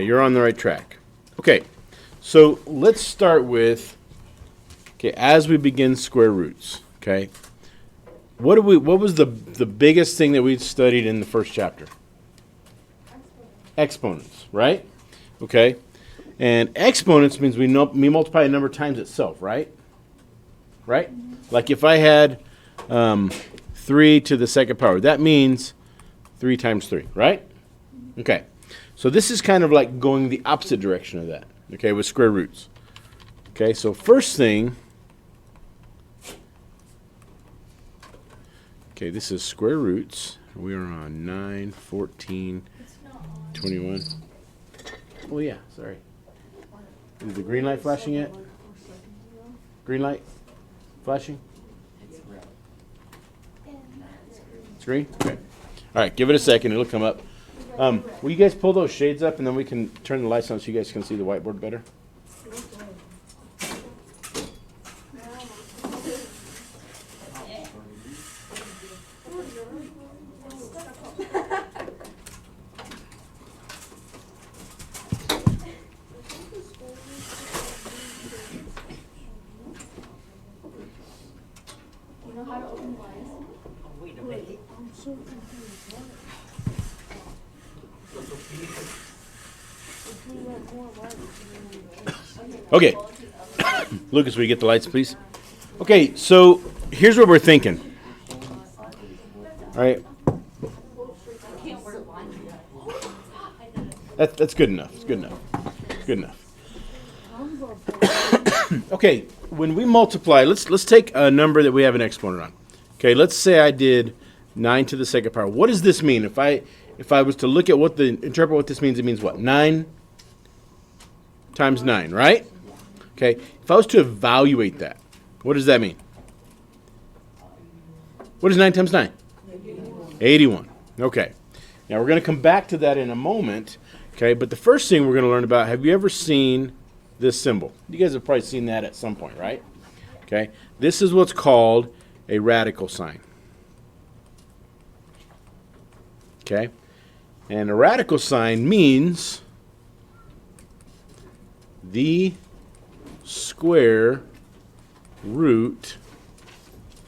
You're on the right track. Okay, so let's start with, as we begin square roots, what was the biggest thing that we studied in the first chapter? Exponents, right? Okay, and exponents means we multiply a number times itself, right? Right? Like if I had 3 to the second power, that means 3 times 3, right? Okay, so this is kind of like going the opposite direction of that, with square roots. Okay, so first thing, this is square roots. We are on 9, 14, 21. Oh yeah, sorry. Is the green light flashing yet? Green light flashing? It's green? Okay. All right, give it a second. It'll come up. Will you guys pull those shades up and then we can turn the lights on so you guys can see the whiteboard better? Okay. Lucas, will you get the lights, please? Okay, so here's what we're thinking. All right. That's good enough. It's good enough. Good enough. Okay, when we multiply, let's take a number that we have an exponent on. Okay, let's say I did 9 to the second power. What does this mean? If I was to look at interpret what this means, it means what? 9 times 9, right? Okay, if I was to evaluate that, what does that mean? What is 9 times 9? 81. Okay, now we're going to come back to that in a moment, but the first thing we're going to learn about, have you ever seen this symbol? You guys have probably seen that at some point, right? Okay, this is what's called a radical sign. Okay, and a radical sign means the square root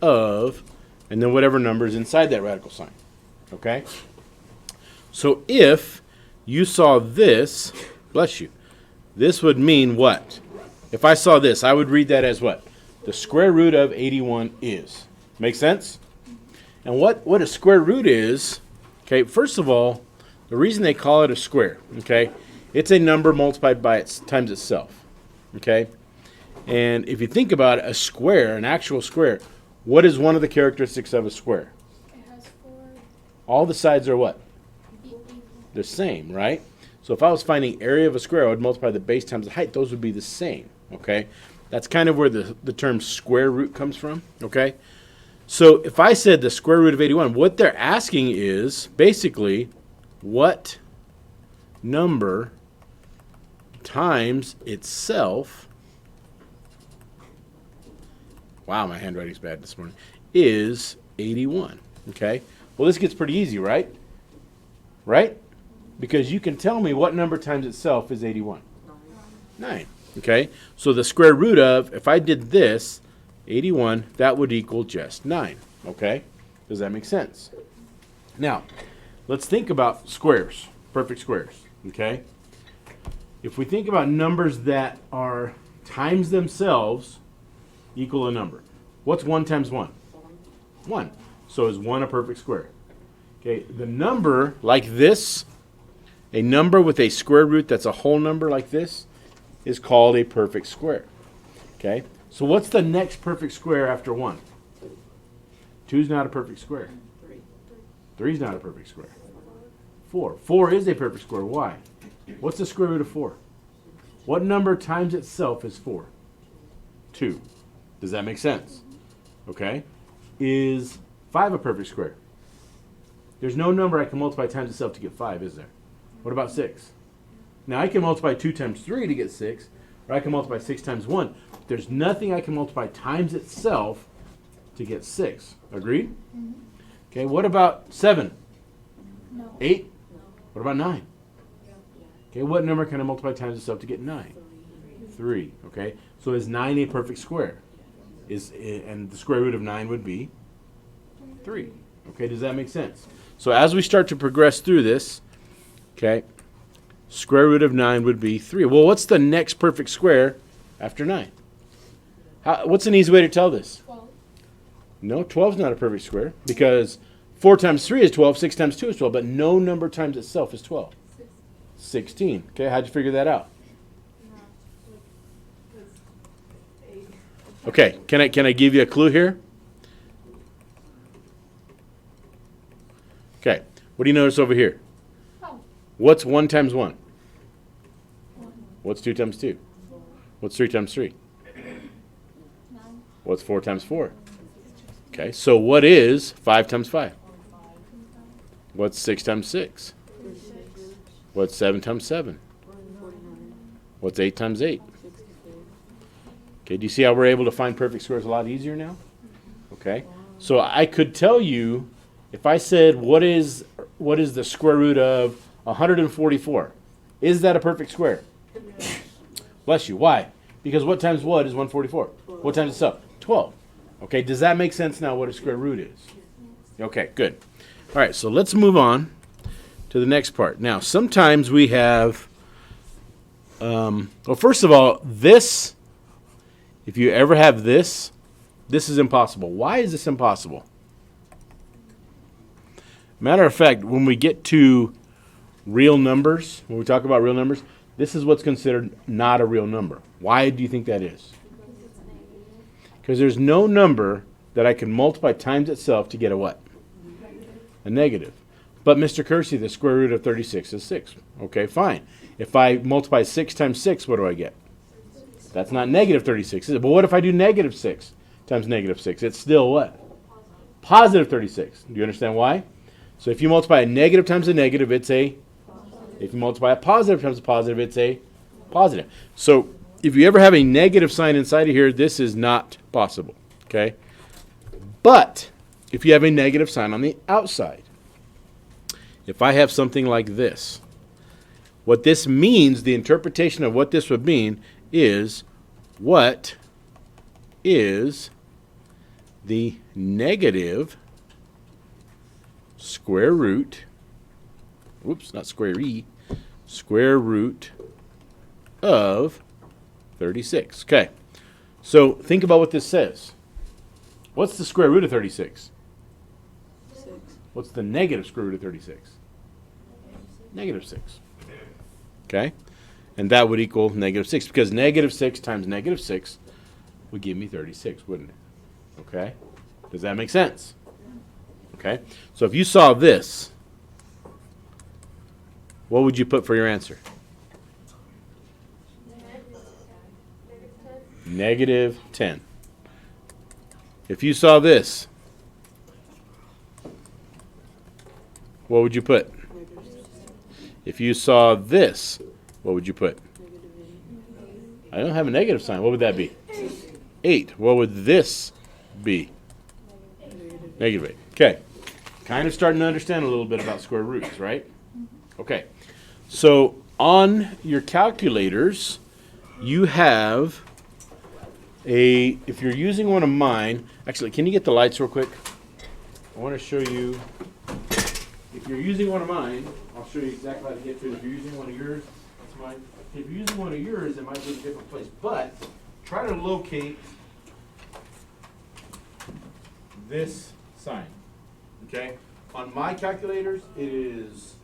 of, and then whatever number is inside that radical sign. Okay? So if you saw this, bless you, this would mean what? If I saw this, I would read that as what? The square root of 81 is. Make sense? And what a square root is, first of all, the reason they call it a square, it's a number multiplied by times itself. And if you think about it, a square, an actual square, what is one of the characteristics of a square? It has 4. All the sides are what? The same, right? So if I was finding area of a square, I would multiply the base times the height. Those would be the same, That's kind of where the term square root comes from, So if I said the square root of 81, what they're asking is basically what number times itself, wow, my handwriting's bad this morning, is 81, Well, this gets pretty easy, right? Right? Because you can tell me what number times itself is 81. 9, So the square root of, if I did this, 81, that would equal just 9, Does that make sense? Now, let's think about squares, perfect squares, If we think about numbers that are times themselves equal a number. What's 1 times 1? 1. So is 1 a perfect square? The number like this, a number with a square root that's a whole number like this, is called a perfect square. So what's the next perfect square after 1? 2 is not a perfect square. 3 is not a perfect square. 4. 4 is a perfect square. Why? What's the square root of 4? What number times itself is 4? 2. Does that make sense? Is 5 a perfect square? There's no number I can multiply times itself to get 5, is there? What about 6? Now I can multiply 2 times 3 to get 6, or I can multiply 6 times 1. There's nothing I can multiply times itself to get 6. Agreed? What about 7? No. 8? What about 9? Okay, what number can I multiply times itself to get 9? 3. Okay, so is 9 a perfect square? And the square root of 9 would be 3. Okay, does that make sense? So as we start to progress through this, okay, square root of 9 would be 3. Well, what's the next perfect square after 9? What's an easy way to tell this? 12. No, 12 is not a perfect square because 4 times 3 is 12, 6 times 2 is 12, but no number times itself is 12. 16. Okay, how'd you figure that out? Okay, can I give you a clue here? Okay, what do you notice over here? Oh. What's 1 times 1? What's 2 times 2? What's 3 times 3? 9. What's 4 times 4? Okay, so what is 5 times 5? What's 6 times 6? What's 7 times 7? What's 8 times 8? Okay, do you see how we're able to find perfect squares a lot easier now? Okay, so I could tell you, if I said, what is the square root of 144? Is that a perfect square? Bless you. Why? Because what times what is 144? What times itself? 12. Okay, does that make sense now what a square root is? Okay, good. All right, so let's move on to the next part. Now, sometimes we have, well, first of all, this, if you ever have this is impossible. Why is this impossible? Matter of fact, when we get to real numbers, when we talk about real numbers, this is what's considered not a real number. Why do you think that is? Because there's no number that I can multiply times itself to get a what? A negative. But Mr. Kersey, the square root of 36 is 6. Okay, fine. If I multiply 6 times 6, what do I get? That's not negative 36, is it? But what if I do negative 6 times negative 6? It's still what? Positive 36. Do you understand why? So if you multiply a negative times a negative, it's a positive. If you multiply a positive times a positive, it's a positive. So if you ever have a negative sign inside of here, this is not possible. Okay? But if you have a negative sign on the outside, if I have something like this, what this means, the interpretation of what this would mean is, what is the negative square root, whoops, not square E, square root of 36. Okay, so think about what this says. What's the square root of 36? 6. What's the negative square root of 36? Negative 6. Okay, and that would equal negative 6, because negative 6 times negative 6 would give me 36, wouldn't it? Okay, does that make sense? Okay, so if you saw this, what would you put for your answer? Negative 10. If you saw this, what would you put? If you saw this, what would you put? I don't have a negative sign. What would that be? 8. What would this be? Negative 8. Okay. Kind of starting to understand a little bit about square roots, right? Okay. So on your calculators, you have if you're using one of mine, actually, can you get the lights real quick? I want to show you, if you're using one of mine, I'll show you exactly how to get to it. If you're using one of yours, it's mine. If you're using one of yours, it might be in a different place. But try to locate this sign. Okay? On my calculators, it is,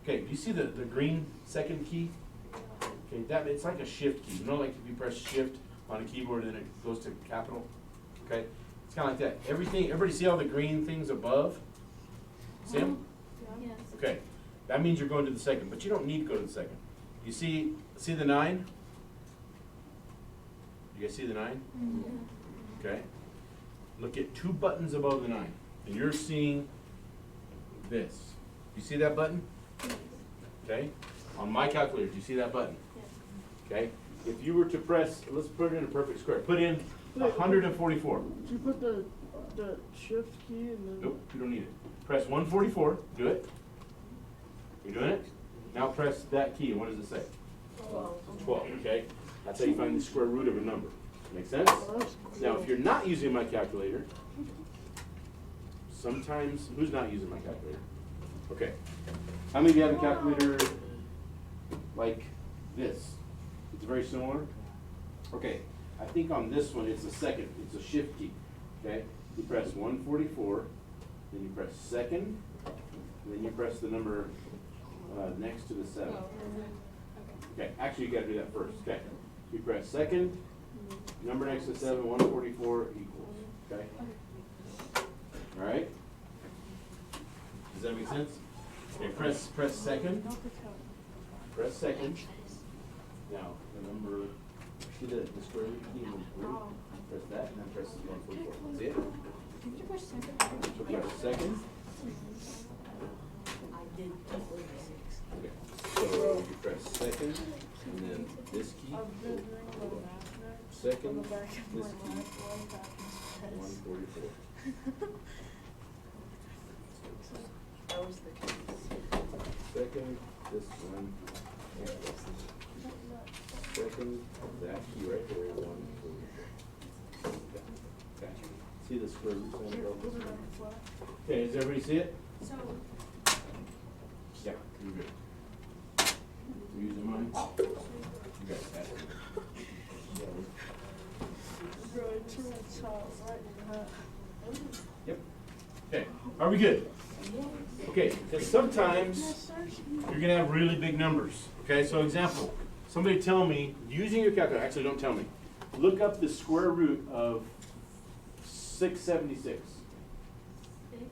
okay, do you see the green second key? Okay, it's like a shift key. You know, like if you press shift on a keyboard and then it goes to capital? Okay? It's kind of like that. Everybody see all the green things above? See them? Yes. Okay. That means you're going to the second, but you don't need to go to the second. You see the 9? You guys see the 9? Mm-hmm. Okay. Look at 2 buttons above the 9. And you're seeing this. You see that button? Okay. On my calculator, do you see that button? Yes. Okay. If you were to press, let's put it in a perfect square. Put in 144. Did you put the shift key in the... Nope, you don't need it. Press 144. Do it. You doing it? Now press that key. What does it say? 12, okay? That's how you find the square root of a number. Make sense? Now, if you're not using my calculator, sometimes, who's not using my calculator? Okay. How many of you have a calculator like this? It's very similar. Okay. I think on this one, it's a second. It's a shift key. Okay. You press 144, then you press second, and then you press the number next to the 7. Okay. Actually, you got to do that first. Okay. You press second, number next to 7, 144 equals. Okay. All right. Does that make sense? Okay. Press second. Press second. Now the number. See the square root key in blue? Press that and then press 144. See it? Did you push second? So press second. Okay. So you press second and then this key. Second, this key. 144. Second, this one. Second, that key right there, 144. Okay. See the square root sign? Okay, does everybody see it? So, Yeah, you're good. You using mine? You guys got it. Yep. Okay, are we good? Okay, because sometimes you're gonna have really big numbers. Okay, so example, somebody tell me, using your calculator, actually don't tell me, look up the square root of 676. 6,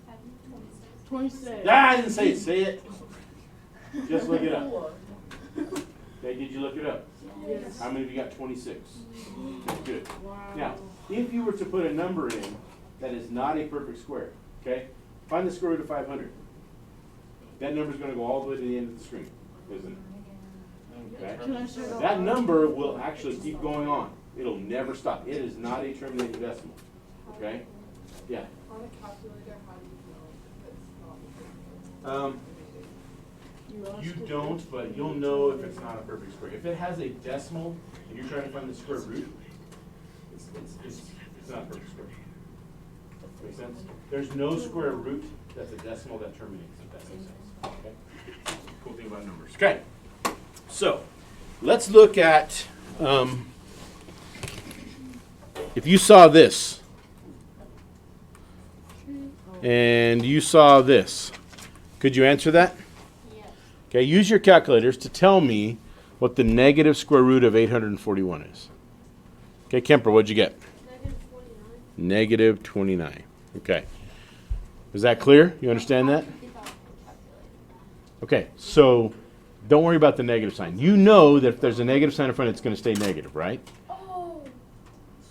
7, 26. 26. Ah, I didn't say it, say it. Just look it up. Okay, did you look it up? Yes. How many of you got 26? Good. Wow. Now, if you were to put a number in that is not a perfect square, okay? Find the square root of 500. That number is going to go all the way to the end of the screen, isn't it? Okay? Can I say it That out? number will actually keep going on. It'll never stop. It is not a terminating decimal. Okay? Yeah. On a calculator, how do you know if it's not? You don't, but you'll know if it's not a perfect square. If it has a decimal and you're trying to find the square root, it's not a perfect square. Make sense? There's no square root that's a decimal that terminates, if that makes sense. Okay? Cool thing about numbers. Okay. So, let's look at, if you saw this, and you saw this, could you answer that? Yes. Okay, use your calculators to tell me what the negative square root of 841 is. Okay, Kemper, what'd you get? Negative 29. Negative 29. Okay. Is that clear? You understand that? Without calculator. Okay, so don't worry about the negative sign. You know that if there's a negative sign in front, it's going to stay negative, right? Oh.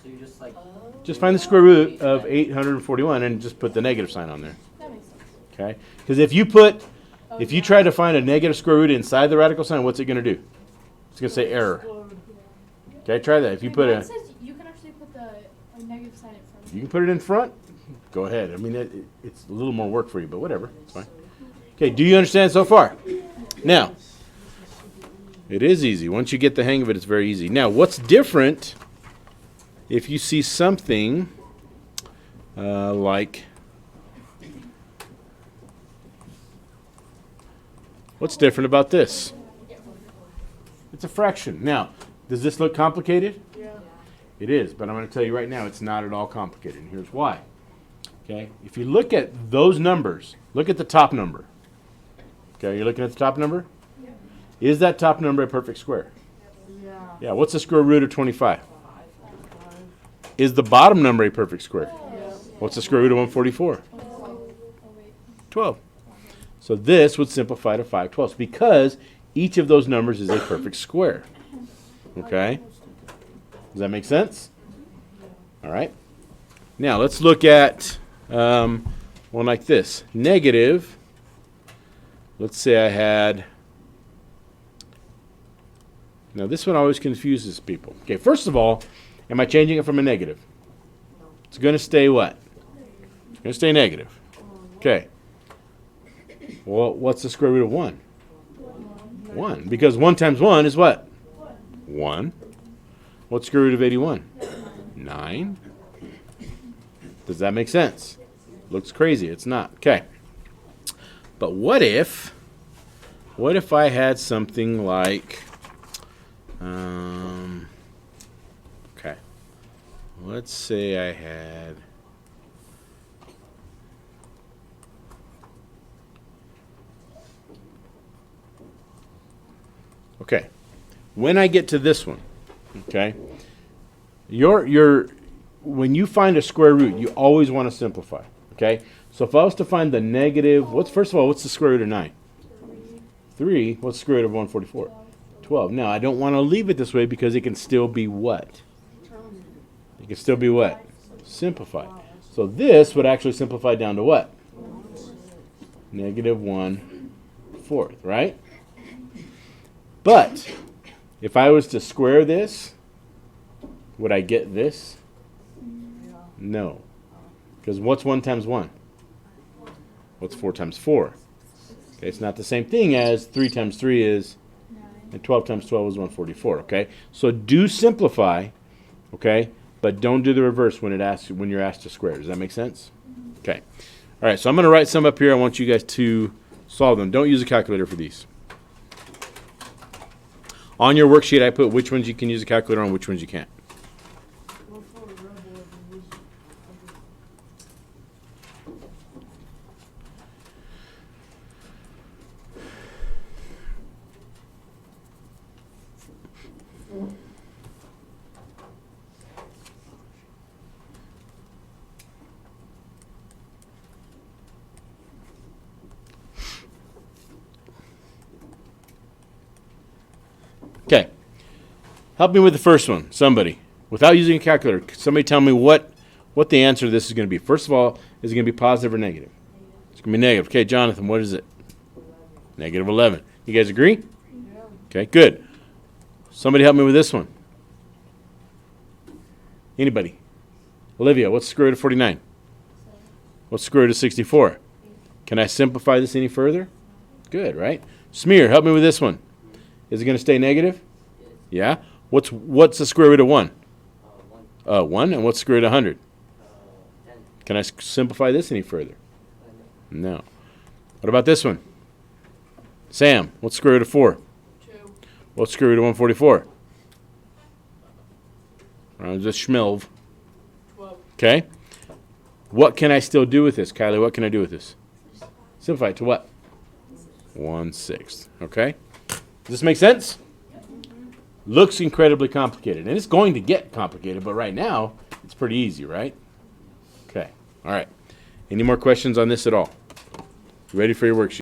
So you just like, Just find the square root of 841 and just put the negative sign on there. That makes sense. Okay? Because if you try to find a negative square root inside the radical sign, what's it going to do? It's going to say error. Okay, try that. If you put Mine a, says you can actually put the negative sign in front. you can put it in front. Go ahead. I mean, it's a little more work for you, but whatever. It's fine. Okay, do you understand so far? Now, it is easy. Once you get the hang of it, it's very easy. Now, what's different if you see something like, what's different about this? It's a fraction. Now, does this look complicated? Yeah. It is, but I'm going to tell you right now, it's not at all complicated, and here's why. Okay, if you look at those numbers, look at the top number. Okay, you're looking at the top number? Yeah. Is that top number a perfect square? Yeah. Yeah, what's the square root of 25? 5. Is the bottom number a perfect square? Yeah. What's the square root of 144? Oh, wait. 12. So this would simplify to 5/12 because each of those numbers is a perfect square. Okay? Does that make sense? All right. Now let's look at one like this. Negative. Let's say I had. Now this one always confuses people. Okay, first of all, am I changing it from a negative? It's going to stay what? It's going to stay negative. Okay. Well, what's the square root of 1? 1. Because 1 times 1 is what? 1. What's the square root of 81? 9. Does that make sense? Looks crazy. It's not. Okay. But what if I had something like, okay, let's say I had, okay, when I get to this one, okay, when you find a square root, you always want to simplify, okay? So if I was to find the negative, first of all, what's the square root of 9? 3. What's the square root of 144? 12. Now, I don't want to leave it this way because it can still be what? It can still be what? Simplified. So this would actually simplify down to what? Negative 1/4, right? But if I was to square this, would I get this? No. Because what's 1 times 1? What's 4 times 4? Okay, it's not the same thing as 3 times 3 is, and 12 times 12 is 144, okay? So do simplify, okay? But don't do the reverse when you're asked to square. Does that make sense? Okay. All right, so I'm going to write some up here. I want you guys to solve them. Don't use a calculator for these. On your worksheet, I put which ones you can use a calculator on, which ones you can't. Okay. Help me with the first one, somebody. Without using a calculator, somebody tell me what the answer to this is going to be. First of all, is it going to be positive or negative? It's going to be negative. Okay, Jonathan, what is it? Negative 11. You guys agree? Okay, good. Somebody help me with this one. Anybody? Olivia, what's the square root of 49? What's the square root of 64? Can I simplify this any further? Good, right? Smear, help me with this one. Is it going to stay negative? Yeah. What's the square root of 1? 1. 1. And what's the square root of 100? 10. Can I simplify this any further? No. What about this one? Sam, what's the square root of 4? 2. What's the square root of 144? Just schmilv. 12. Okay. What can I still do with this? Kylie, what can I do with this? Simplify it to what? 1/6. Okay. Does this make sense? Looks incredibly complicated. And it's going to get complicated, but right now, it's pretty easy, right? Okay. All right. Any more questions on this at all? You ready for your worksheet?